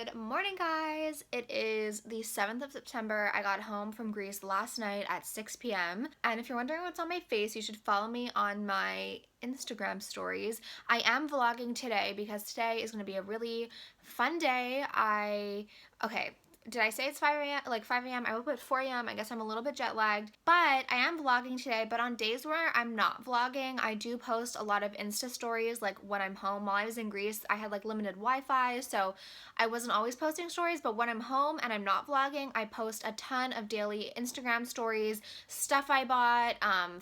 Good morning, guys. It is the 7th of September. I got home from Greece last night at 6 p.m. And if you're wondering what's on my face, you should follow me on my Instagram stories. I am vlogging today because today is going to be a really fun day. Did I say it's 5 a.m.? Like 5 a.m. I woke up at 4 a.m. I guess I'm a little bit jet lagged, but I am vlogging today. But on days where I'm not vlogging, I do post a lot of Insta stories, like when I'm home. While I was in Greece, I had like limited Wi-Fi, so I wasn't always posting stories, but when I'm home and I'm not vlogging, I post a ton of daily Instagram stories, stuff I bought,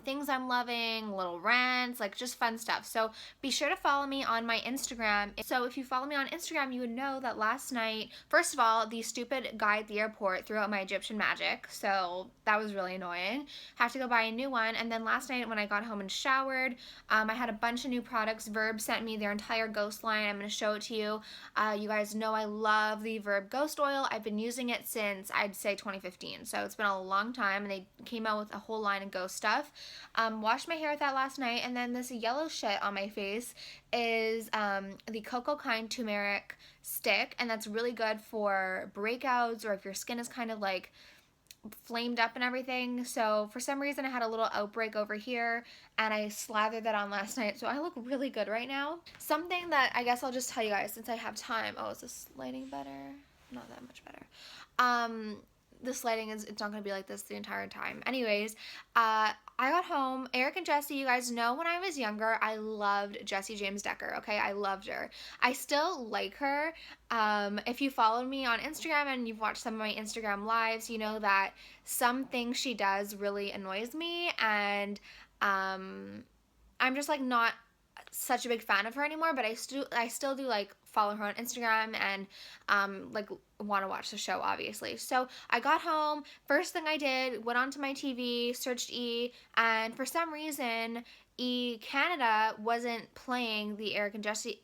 things I'm loving, little rants, like just fun stuff. So be sure to follow me on my Instagram. So if you follow me on Instagram, you would know that last night, first of all, the stupid guy at the airport threw out my Egyptian magic, so that was really annoying. Have to go buy a new one. And then last night when I got home and showered, I had a bunch of new products. Verb sent me their entire ghost line. I'm going to show it to you. You guys know I love the Verb Ghost Oil. I've been using it since, I'd say, 2015, so it's been a long time, and they came out with a whole line of ghost stuff. Washed my hair with that last night, and then this yellow shit on my face is the Cocoa Kind turmeric stick, and that's really good for breakouts or if your skin is kind of like flamed up and everything. So for some reason I had a little outbreak over here and I slathered that on last night, so I look really good right now. Something that I guess I'll just tell you guys since I have time. Oh, is this lighting better? Not that much better. This lighting it's not gonna be like this the entire time. Anyways, I got home. Eric and Jessie, you guys know when I was younger, I loved Jessie James Decker, okay? I loved her. I still like her. If you followed me on Instagram and you've watched some of my Instagram lives, you know that some things she does really annoys me, and I'm just like not such a big fan of her anymore, but I still do like follow her on Instagram and like want to watch the show, obviously. So I got home, first thing I did, went onto my TV, searched E, and for some reason E Canada wasn't playing the Eric and Jessie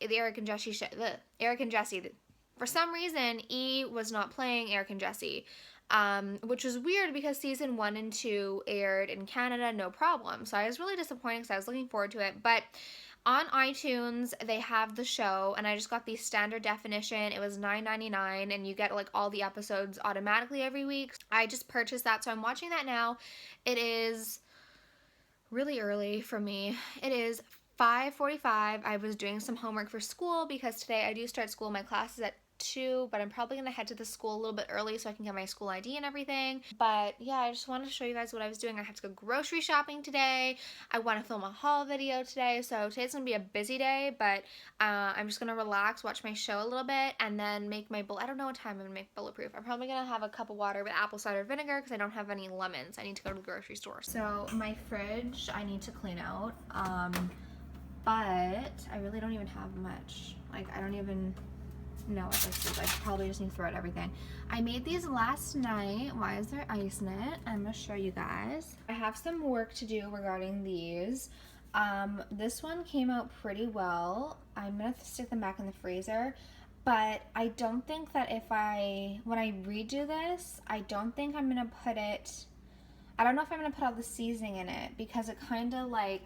for some reason E was not playing Eric and Jessie. Which was weird because season 1 and 2 aired in Canada, no problem. So I was really disappointed because I was looking forward to it. But on iTunes, they have the show, and I just got the standard definition. It was $9.99, and you get like all the episodes automatically every week. I just purchased that, so I'm watching that now. It is really early for me. It is 5:45. I was doing some homework for school because today I do start school. My class is at 2, but I'm probably gonna head to the school a little bit early so I can get my school ID and everything. But yeah, I just wanted to show you guys what I was doing. I have to go grocery shopping today. I want to film a haul video today, so today's gonna be a busy day, but I'm just gonna relax, watch my show a little bit, and then make my I don't know what time I'm gonna make bulletproof. I'm probably gonna have a cup of water with apple cider vinegar because I don't have any lemons. I need to go to the grocery store. So my fridge I need to clean out, but I really don't even have much. Like, I don't even know what this is. I probably just need to throw out everything. I made these last night. Why is there ice in it? I'm gonna show you guys. I have some work to do regarding these. This one came out pretty well. I'm gonna stick them back in the freezer, but I don't think that when I redo this, I don't think I'm gonna put it, I don't know if I'm gonna put all the seasoning in it because it kind of like,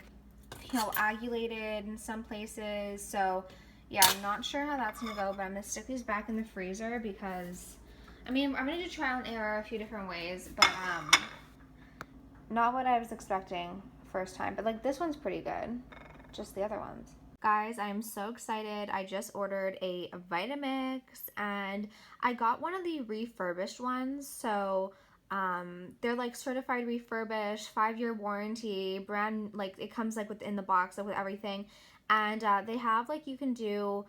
you know, agulated in some places. So yeah, I'm not sure how that's gonna go, but I'm gonna stick these back in the freezer because, I mean, I'm gonna do trial and error a few different ways, but not what I was expecting first time. But like this one's pretty good, just the other ones. Guys, I'm so excited. I just ordered a Vitamix and I got one of the refurbished ones. So they're like certified refurbished, 5-year warranty, brand, like it comes like within the box, like with everything. And they have like, you can do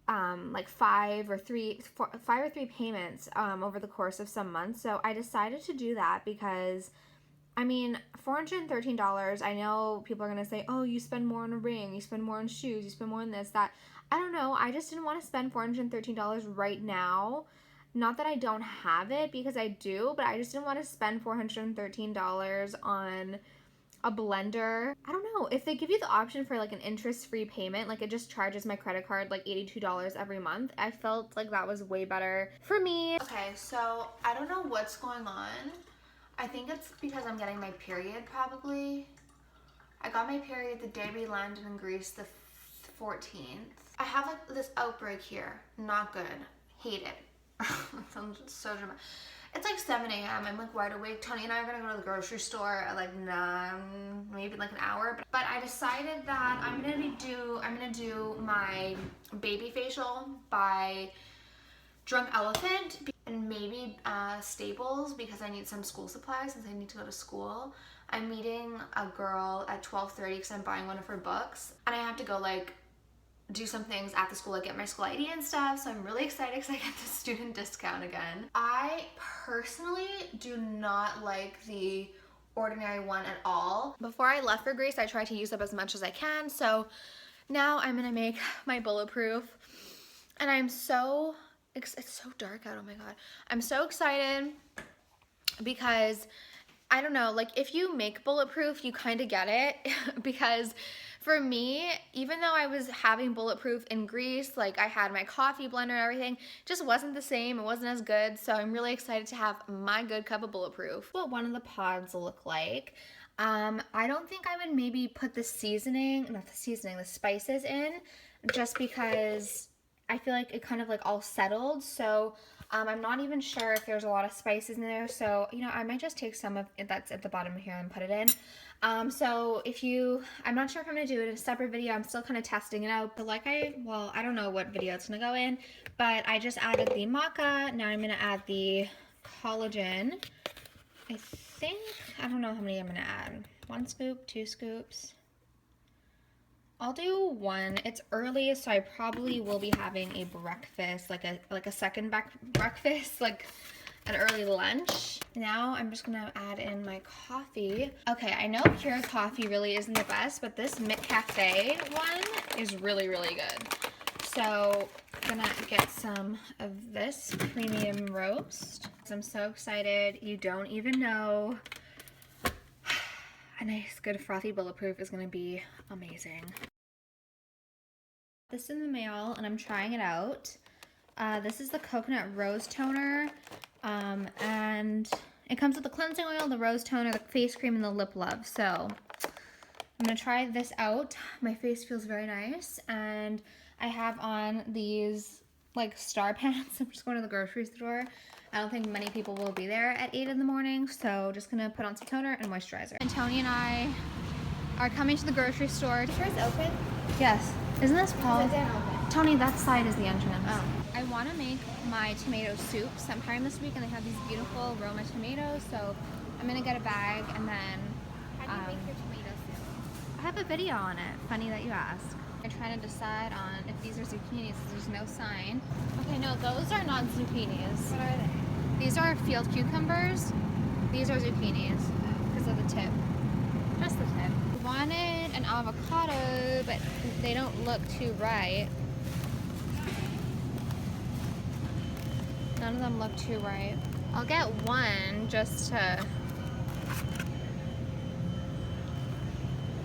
like 5 or 3 payments over the course of some months. So I decided to do that because, I mean, $413, I know people are going to say, oh, you spend more on a ring, you spend more on shoes, you spend more on this, that. I don't know. I just didn't want to spend $413 right now. Not that I don't have it, because I do, but I just didn't want to spend $413 on a blender. I don't know, if they give you the option for like an interest-free payment, like it just charges my credit card like $82 every month, I felt like that was way better for me. Okay, so I don't know what's going on. I think it's because I'm getting my period, probably. I got my period the day we landed in Greece, the 14th. I have like this outbreak here, not good. Hate it. It sounds so dramatic. It's like 7 a.m. I'm like wide awake. Tony and I are gonna go to the grocery store at like 9, maybe like an hour. But I decided that I'm gonna do my baby facial by Drunk Elephant and maybe Staples because I need some school supplies since I need to go to school. I'm meeting a girl at 12:30 because I'm buying one of her books, and I have to go like do some things at the school, like get my school ID and stuff. So I'm really excited because I get the student discount again. I personally do not like the ordinary one at all. Before I left for Greece, I tried to use up as much as I can. So now I'm gonna make my bulletproof, and I'm so, it's so dark out, oh my God. I'm so excited because I don't know, like if you make bulletproof, you kind of get it because for me, even though I was having bulletproof in Greece, like I had my coffee blender and everything, just wasn't the same. It wasn't as good. So I'm really excited to have my good cup of bulletproof. What one of the pods look like. I don't think I would maybe put the spices in just because I feel like it kind of like all settled. So I'm not even sure if there's a lot of spices in there. So, you know, I might just take some of it that's at the bottom here and put it in. So I'm not sure if I'm going to do it in a separate video. I'm still kind of testing it out. But I don't know what video it's going to go in. But I just added the maca. Now I'm going to add the collagen. I don't know how many I'm going to add. 1 scoop, 2 scoops. I'll do 1. It's early, so I probably will be having a breakfast, like a second breakfast, like an early lunch. Now I'm just gonna add in my coffee. Okay, I know pure coffee really isn't the best, but this McCafe one is really, really good. So I'm gonna get some of this premium roast. I'm so excited. You don't even know. A nice, good, frothy bulletproof is gonna be amazing. This in the mail, and I'm trying it out. This is the coconut rose toner, and it comes with the cleansing oil, the rose toner, the face cream, and the lip love. So I'm gonna try this out. My face feels very nice, and I have on these like star pants. I'm just going to the grocery store. I don't think many people will be there at 8 in the morning, so just gonna put on some toner and moisturizer. And Tony and I are coming to the grocery store. Is yours open? Yes. Isn't this Paul? Is it open? Tony, that side is the entrance. Oh. I want to make my tomato soup sometime this week, and they have these beautiful Roma tomatoes, so I'm gonna get a bag and then. How do you make your tomato soup? I have a video on it. Funny that you ask. I'm trying to decide on if these are zucchinis. There's no sign. Okay, no, those are not zucchinis. What are they? These are field cucumbers. These are zucchinis because of the tip. Just the tip. I wanted an avocado, but they don't look too right. None of them look too right. I'll get one just to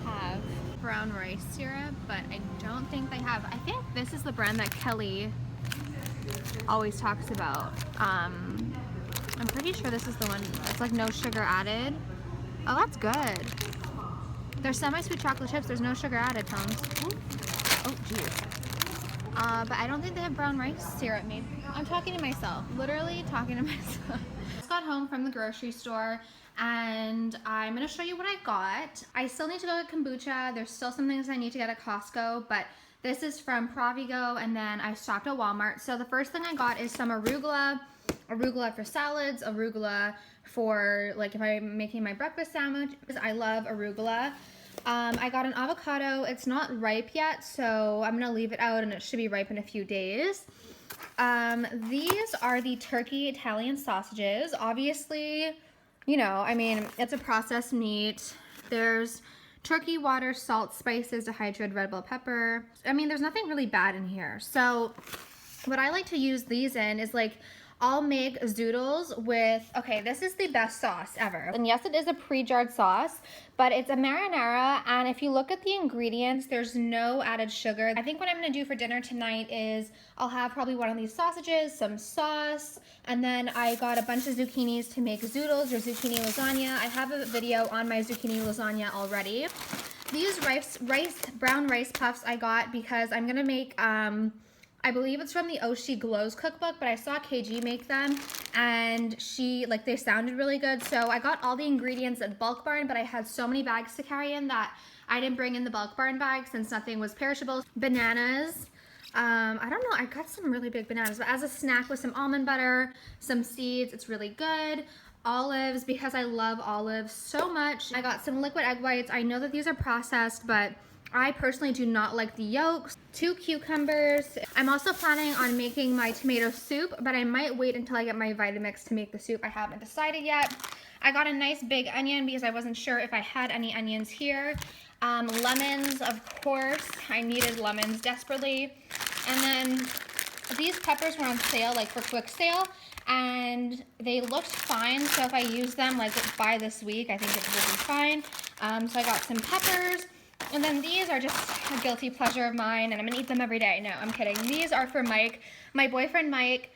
have brown rice syrup, but I don't think they have. I think this is the brand that Kelly always talks about. I'm pretty sure this is the one. It's like no sugar added. Oh, that's good. They're semi-sweet chocolate chips. There's no sugar added, Toms. Oh, jeez. But I don't think they have brown rice syrup made. I'm talking to myself. Literally talking to myself. Just got home from the grocery store, and I'm going to show you what I got. I still need to go get kombucha. There's still some things I need to get at Costco, but this is from Provigo, and then I stopped at Walmart. So the first thing I got is some arugula for salads, arugula for like if I'm making my breakfast sandwich. I love arugula. I got an avocado. It's not ripe yet, so I'm gonna leave it out, and it should be ripe in a few days. These are the turkey Italian sausages. Obviously, you know, I mean, it's a processed meat. There's turkey, water, salt, spices, dehydrated red bell pepper. I mean, there's nothing really bad in here. So what I like to use these in is like, I'll make zoodles with, okay, this is the best sauce ever. And yes, it is a pre-jarred sauce, but it's a marinara, and if you look at the ingredients, there's no added sugar. I think what I'm gonna do for dinner tonight is I'll have probably one of these sausages, some sauce, and then I got a bunch of zucchinis to make zoodles or zucchini lasagna. I have a video on my zucchini lasagna already. These brown rice puffs I got because I'm gonna make, I believe it's from the Oh She Glows cookbook, but I saw KG make them and they sounded really good. So I got all the ingredients at Bulk Barn, but I had so many bags to carry in that I didn't bring in the Bulk Barn bag since nothing was perishable. Bananas. I don't know, I got some really big bananas, but as a snack with some almond butter, some seeds, it's really good. Olives, because I love olives so much. I got some liquid egg whites. I know that these are processed, but I personally do not like the yolks. 2 cucumbers. I'm also planning on making my tomato soup, but I might wait until I get my Vitamix to make the soup. I haven't decided yet. I got a nice big onion because I wasn't sure if I had any onions here. Lemons, of course. I needed lemons desperately. And then these peppers were on sale, like for quick sale, and they looked fine. So if I use them like by this week, I think it will be fine. So I got some peppers. And then these are just a guilty pleasure of mine, and I'm gonna eat them every day. No, I'm kidding. These are for Mike, my boyfriend Mike.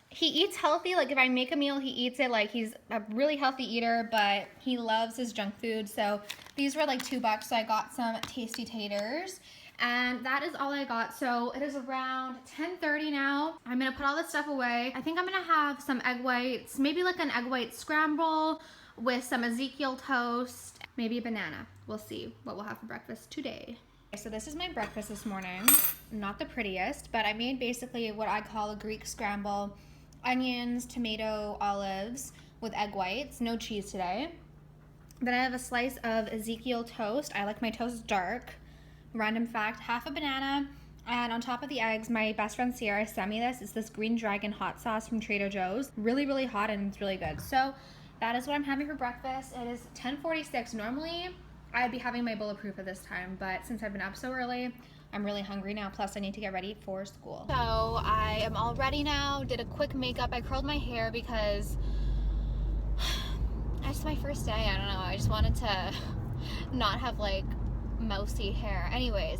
He eats healthy. Like if I make a meal, he eats it. Like he's a really healthy eater, but he loves his junk food. So these were like $2, so I got some tasty taters. And that is all I got. So it is around 10:30 now. I'm gonna put all this stuff away. I think I'm gonna have some egg whites, maybe like an egg white scramble with some Ezekiel toast, maybe a banana. We'll see what we'll have for breakfast today. So this is my breakfast this morning. Not the prettiest, but I made basically what I call a Greek scramble. Onions, tomato, olives with egg whites. No cheese today. Then I have a slice of Ezekiel toast. I like my toast dark. Random fact, half a banana. And on top of the eggs, my best friend Sierra sent me this. It's this Green Dragon hot sauce from Trader Joe's. Really, really hot, and it's really good. So that is what I'm having for breakfast. It is 10:46. Normally, I'd be having my bulletproof at this time, but since I've been up so early, I'm really hungry now. Plus, I need to get ready for school. So I am all ready now. Did a quick makeup. I curled my hair because it's my first day. I don't know. I just wanted to not have like mousy hair. Anyways,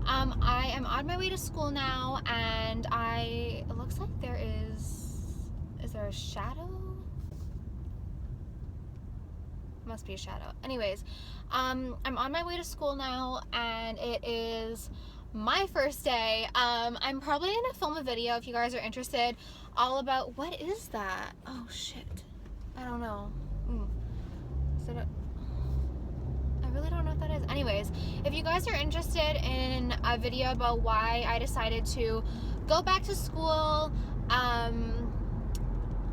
I am on my way to school now, and it looks like there is there a shadow? Must be a shadow. Anyways, I'm on my way to school now, and it is my first day. I'm probably gonna film a video if you guys are interested, all about, what is that? Oh shit, I don't know. Is it I really don't know what that is. Anyways, if you guys are interested in a video about why I decided to go back to school,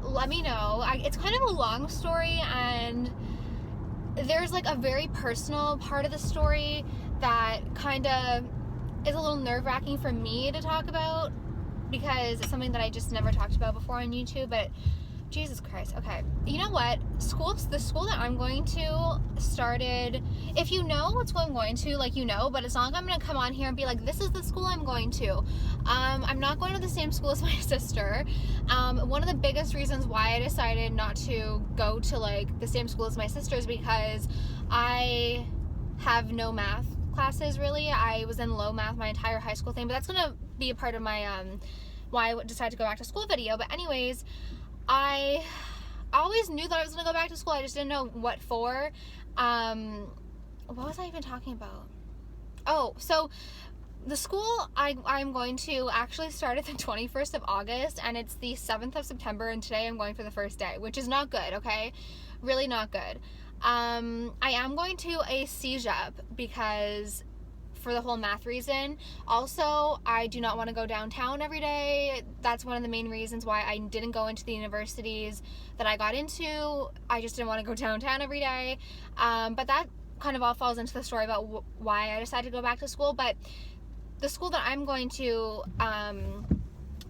let me know. It's kind of a long story, and there's like a very personal part of the story that kind of is a little nerve-wracking for me to talk about because it's something that I just never talked about before on YouTube. But Jesus Christ. Okay, you know what? The school that I'm going to started, if you know what school I'm going to, like, you know, but it's not like I'm going to come on here and be like, this is the school I'm going to. I'm not going to the same school as my sister. One of the biggest reasons why I decided not to go to like the same school as my sister is because I have no math classes really. I was in low math my entire high school thing, but that's going to be a part of my why I decided to go back to school video. But anyways, I always knew that I was going to go back to school. I just didn't know what for. What was I even talking about? Oh, so the school I'm going to actually started the 21st of August, and it's the 7th of September, and today I'm going for the first day, which is not good, okay? Really not good. I am going to a CJEP because for the whole math reason. Also, I do not want to go downtown every day. That's one of the main reasons why I didn't go into the universities that I got into. I just didn't want to go downtown every day. But that kind of all falls into the story about why I decided to go back to school. But the school that I'm going to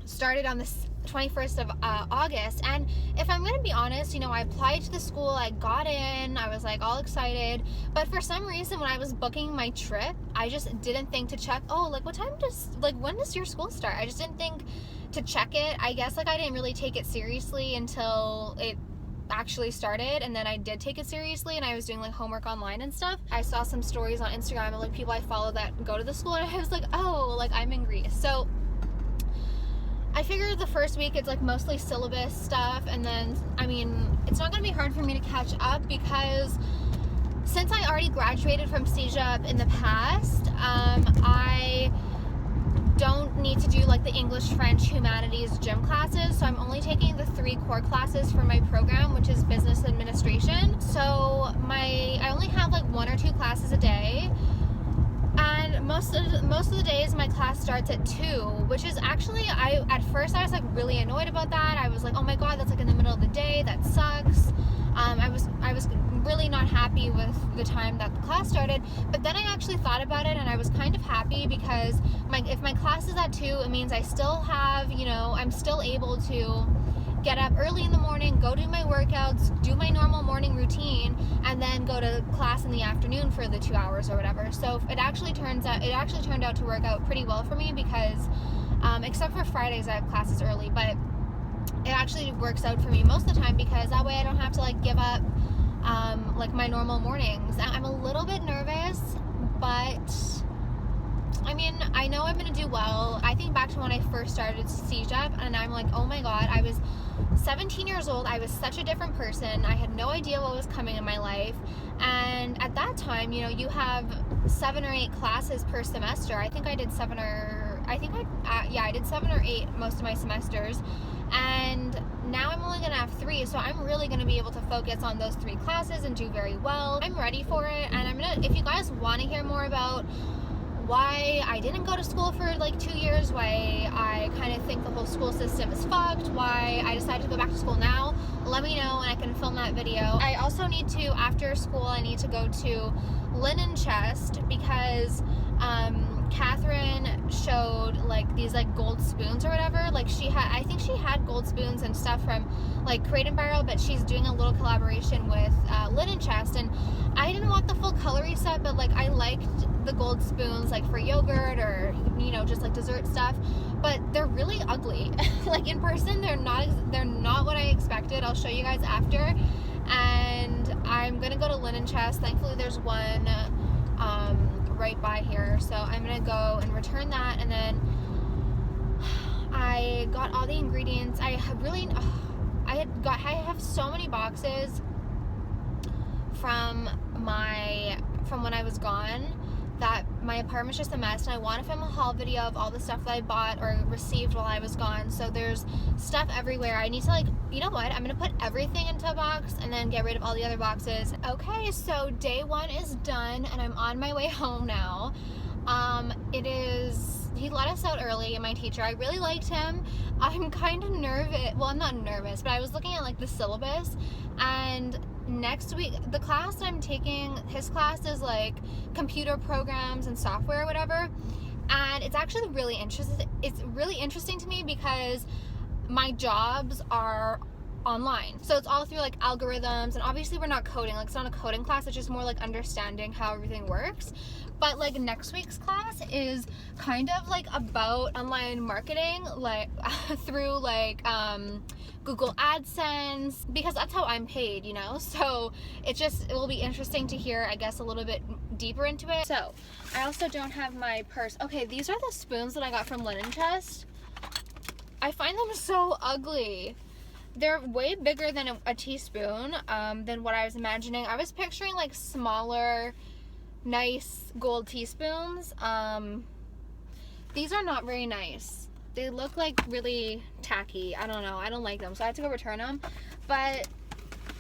started on the 21st of August, and if I'm gonna be honest, you know, I applied to the school, I got in, I was like all excited, but for some reason when I was booking my trip, I just didn't think to check, oh, like when does your school start? I just didn't think to check it. I guess like I didn't really take it seriously until it actually started, and then I did take it seriously, and I was doing like homework online and stuff. I saw some stories on Instagram of like people I follow that go to the school, and I was like, oh, like I'm in Greece. So I figured the first week it's like mostly syllabus stuff, and then, I mean, it's not going to be hard for me to catch up because since I already graduated from CJEP in the past, I don't need to do like the English, French, humanities, gym classes, so I'm only taking the 3 core classes for my program, which is business administration. So I only have like 1 or 2 classes a day, and most of the days my class starts at 2, which is actually, at first I was like really annoyed about that. I was like, oh my god, that's like in the middle of the day, that sucks. I was really not happy with the time that the class started, but then I actually thought about it and I was kind of happy, because if my class is at 2, it means I still have, you know, I'm still able to get up early in the morning, go do my workouts, do my normal morning routine, and then go to class in the afternoon for the 2 hours or whatever. So it actually turned out to work out pretty well for me, because except for Fridays I have classes early, but it actually works out for me most of the time, because that way I don't have to like give up like my normal mornings. I'm a little bit nervous, but I mean, I know I'm gonna do well. I think back to when I first started CJEP, and I'm like, oh my god, I was 17 years old. I was such a different person. I had no idea what was coming in my life. And at that time, you know, you have 7 or 8 classes per semester. I think I did 7 or 8 most of my semesters. And now I'm only gonna have 3, so I'm really gonna be able to focus on those 3 classes and do very well. I'm ready for it, and if you guys want to hear more about why I didn't go to school for like 2 years, why I kind of think the whole school system is fucked, why I decided to go back to school now, let me know and I can film that video. I also need to, after school, I need to go to Linen Chest, because Catherine showed like these like gold spoons or whatever. Like I think she had gold spoons and stuff from like Crate & Barrel, but she's doing a little collaboration with Linen Chest, and I didn't want the full coloring set, but like I liked the gold spoons like for yogurt or, you know, just like dessert stuff, but they're really ugly. Like in person they're not what I expected. I'll show you guys after. And I'm gonna go to Linen Chest. Thankfully there's one right by here, so I'm gonna go and return that. And then I got all the ingredients. I have so many boxes from when I was gone that my apartment's just a mess, and I want to film a haul video of all the stuff that I bought or received while I was gone. So there's stuff everywhere. I need to, like, you know what, I'm gonna put everything into a box and then get rid of all the other boxes. Okay, so day 1 is done and I'm on my way home now. He let us out early, my teacher. I really liked him. I'm kind of nervous. Well, I'm not nervous, but I was looking at like the syllabus, and next week, the class I'm taking, his class is like computer programs and software or whatever, and it's actually really interesting. It's really interesting to me because my jobs are online, so it's all through like algorithms, and obviously we're not coding, like it's not a coding class, it's just more like understanding how everything works. But like next week's class is kind of like about online marketing, like through like Google AdSense, because that's how I'm paid, you know. So it will be interesting to hear, I guess, a little bit deeper into it. So I also don't have my purse. Okay, these are the spoons that I got from Linen Chest. I find them so ugly. They're way bigger than a teaspoon, than what I was imagining. I was picturing like smaller, nice gold teaspoons. These are not very nice. They look like really tacky. I don't know. I don't like them, so I have to go return them. But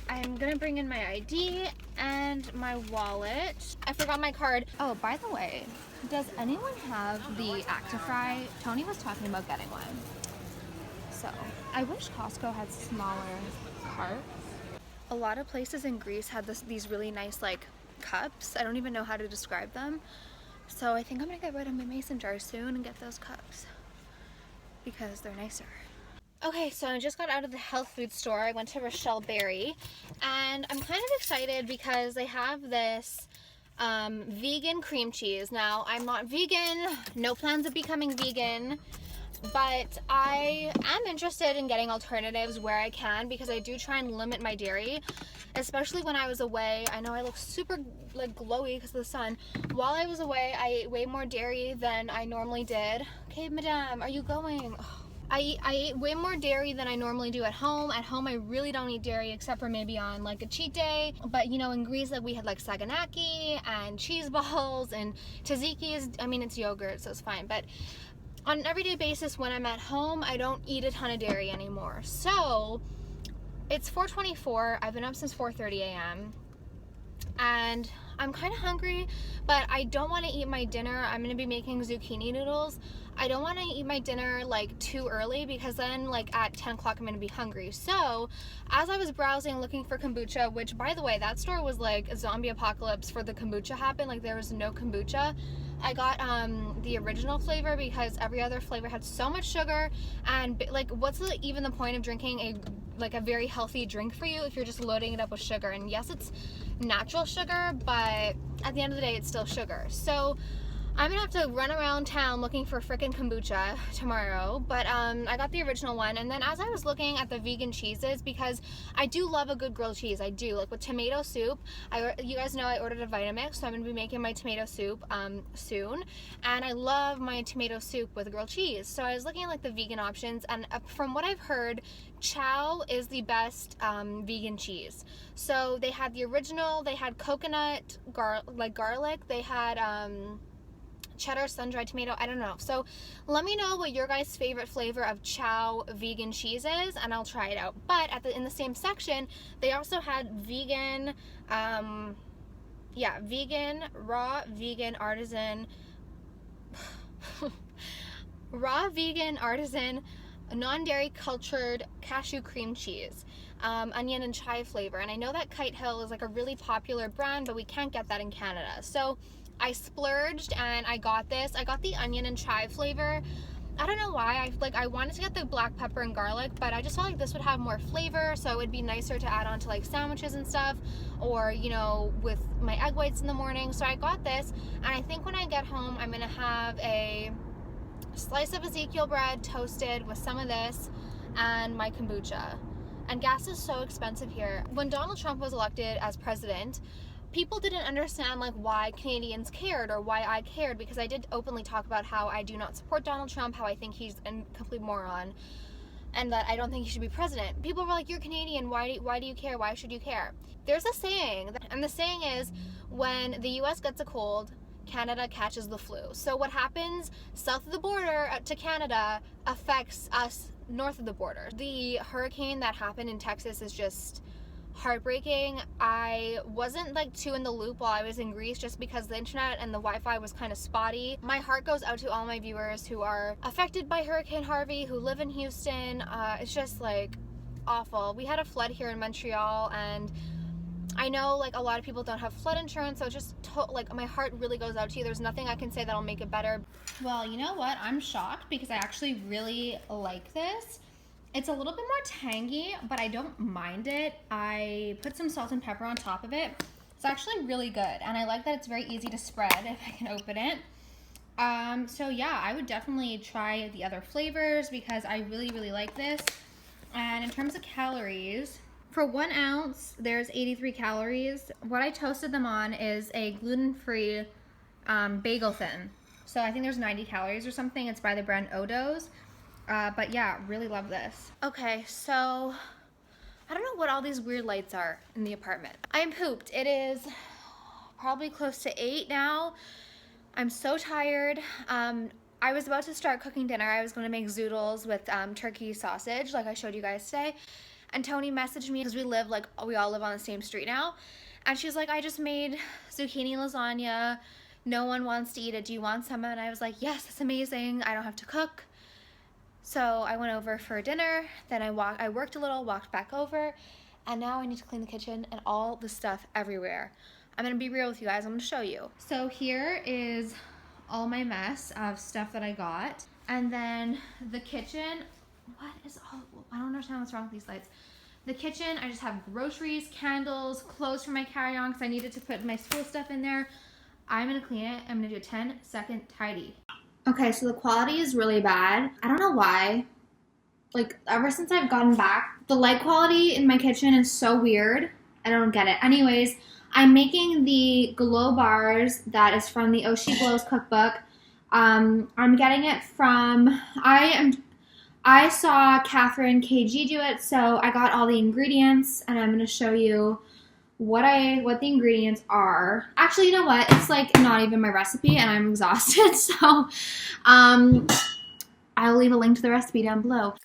I'm gonna bring in my ID and my wallet. I forgot my card. Oh, by the way, does anyone have the Actifry? Tony was talking about getting one. So I wish Costco had smaller carts. A lot of places in Greece had these really nice like cups. I don't even know how to describe them. So I think I'm gonna get rid of my mason jars soon and get those cups because they're nicer. Okay, so I just got out of the health food store. I went to Rochelle Berry, and I'm kind of excited because they have this vegan cream cheese. Now, I'm not vegan, no plans of becoming vegan, but I am interested in getting alternatives where I can, because I do try and limit my dairy, especially when I was away. I know I look super like glowy because of the sun. While I was away, I ate way more dairy than I normally did. Okay, madame, are you going? Oh. I ate way more dairy than I normally do at home. At home, I really don't eat dairy except for maybe on like a cheat day. But you know, in Greece, like we had like saganaki and cheese balls, and tzatziki is, I mean, it's yogurt, so it's fine. But on an everyday basis when I'm at home, I don't eat a ton of dairy anymore. So it's 4:24. I've been up since 4:30 a.m. and I'm kind of hungry, but I don't want to eat my dinner. I'm going to be making zucchini noodles. I don't want to eat my dinner like too early because then like at 10 o'clock I'm going to be hungry. So as I was browsing looking for kombucha, which by the way, that store was like a zombie apocalypse for the kombucha happened. Like there was no kombucha. I got the original flavor because every other flavor had so much sugar, and like what's even the point of drinking a very healthy drink for you if you're just loading it up with sugar? And yes, it's natural sugar, but at the end of the day it's still sugar. So I'm gonna have to run around town looking for frickin' kombucha tomorrow, but I got the original one. And then as I was looking at the vegan cheeses, because I do love a good grilled cheese, I do, like with tomato soup. You guys know I ordered a Vitamix, so I'm gonna be making my tomato soup soon, and I love my tomato soup with grilled cheese. So I was looking at like the vegan options, and from what I've heard, Chow is the best vegan cheese. So they had the original, they had coconut, garlic, they had cheddar, sun-dried tomato, I don't know. So let me know what your guys' favorite flavor of Chow vegan cheese is, and I'll try it out. But in the same section, they also had vegan, vegan, raw vegan artisan, non-dairy cultured cashew cream cheese, onion and chive flavor. And I know that Kite Hill is like a really popular brand, but we can't get that in Canada. So I splurged and I got this. I got the onion and chive flavor. I don't know why. I wanted to get the black pepper and garlic, but I just felt like this would have more flavor, so it would be nicer to add on to like sandwiches and stuff, or you know, with my egg whites in the morning. So I got this, and I think when I get home I'm gonna have a slice of Ezekiel bread toasted with some of this and my kombucha. And gas is so expensive here. When Donald Trump was elected as president, people didn't understand like why Canadians cared or why I cared, because I did openly talk about how I do not support Donald Trump, how I think he's a complete moron, and that I don't think he should be president. People were like, you're Canadian, why do you care? Why should you care? There's a saying, and the saying is, when the US gets a cold, Canada catches the flu. So what happens south of the border to Canada affects us north of the border. The hurricane that happened in Texas is just heartbreaking. I wasn't like too in the loop while I was in Greece just because the internet and the Wi-Fi was kind of spotty. My heart goes out to all my viewers who are affected by Hurricane Harvey, who live in Houston. It's just like awful. We had a flood here in Montreal, and I know like a lot of people don't have flood insurance, so it's just like my heart really goes out to you. There's nothing I can say that'll make it better. Well, you know what? I'm shocked because I actually really like this. It's a little bit more tangy, but I don't mind it. I put some salt and pepper on top of it. It's actually really good, and I like that it's very easy to spread if I can open it. So yeah, I would definitely try the other flavors because I really, really like this. And in terms of calories, for 1 ounce, there's 83 calories. What I toasted them on is a gluten-free bagel thin. So I think there's 90 calories or something. It's by the brand Odo's. But yeah, really love this. Okay, so I don't know what all these weird lights are in the apartment. I am pooped. It is probably close to 8 now. I'm so tired. I was about to start cooking dinner. I was going to make zoodles with turkey sausage like I showed you guys today. And Tony messaged me because we all live on the same street now. And she's like, I just made zucchini lasagna. No one wants to eat it. Do you want some? And I was like, yes, that's amazing. I don't have to cook. So I went over for dinner, then I worked a little, walked back over, and now I need to clean the kitchen and all the stuff everywhere. I'm gonna be real with you guys, I'm gonna show you. So here is all my mess of stuff that I got. And then the kitchen, I don't understand what's wrong with these lights. The kitchen, I just have groceries, candles, clothes for my carry-on because I needed to put my school stuff in there. I'm gonna clean it, I'm gonna do a 10-second tidy. Okay, so the quality is really bad. I don't know why. Like, ever since I've gotten back, the light quality in my kitchen is so weird. I don't get it. Anyways, I'm making the glow bars that is from the Oshi Glows cookbook. I'm getting it from, I saw Catherine KG do it, so I got all the ingredients, and I'm going to show you what the ingredients are. Actually, you know what? It's like not even my recipe and I'm exhausted. So, I will leave a link to the recipe down below.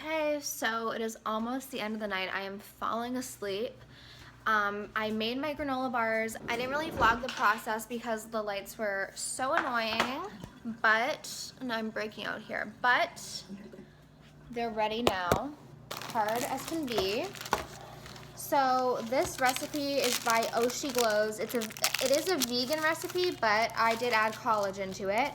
Okay, so it is almost the end of the night. I am falling asleep. I made my granola bars. I didn't really vlog the process because the lights were so annoying, but, and I'm breaking out here, but they're ready now, hard as can be. So this recipe is by Oshi Glows. It is a vegan recipe, but I did add collagen to it.